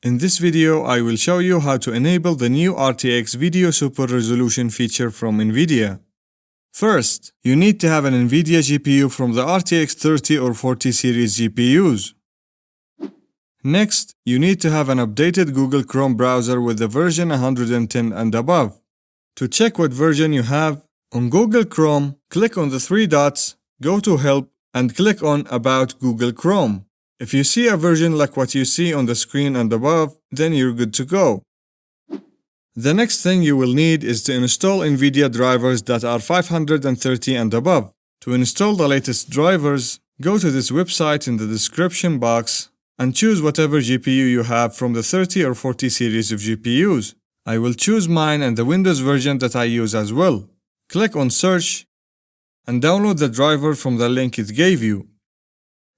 In this video, I will show you how to enable the new RTX Video Super Resolution feature from Nvidia. First, you need to have an Nvidia GPU from the RTX 30 or 40 series GPUs. Next, you need to have an updated Google Chrome browser with the version 110 and above. To check what version you have, on Google Chrome, click on the three dots, go to Help, and click on About Google Chrome. If you see a version like what you see on the screen and above, then you're good to go. The next thing you will need is to install Nvidia drivers that are 530 and above. To install the latest drivers, go to this website in the description box and choose whatever GPU you have from the 30 or 40 series of GPUs. I will choose mine and the Windows version that I use as well. Click on Search and download the driver from the link it gave you.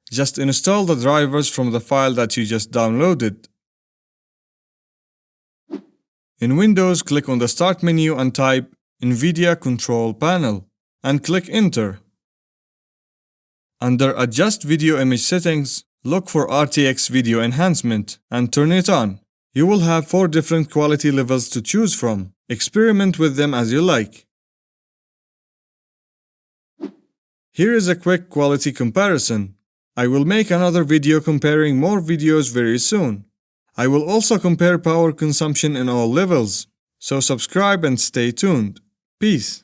Just install the drivers from the file that you just downloaded. In Windows, click on the Start menu and type NVIDIA Control Panel and click Enter. Under Adjust Video Image Settings, look for RTX Video Enhancement and turn it on. You will have 4 different quality levels to choose from. Experiment with them as you like. Here is a quick quality comparison. I will make another video comparing more videos very soon. I will also compare power consumption in all levels. So subscribe and stay tuned. Peace.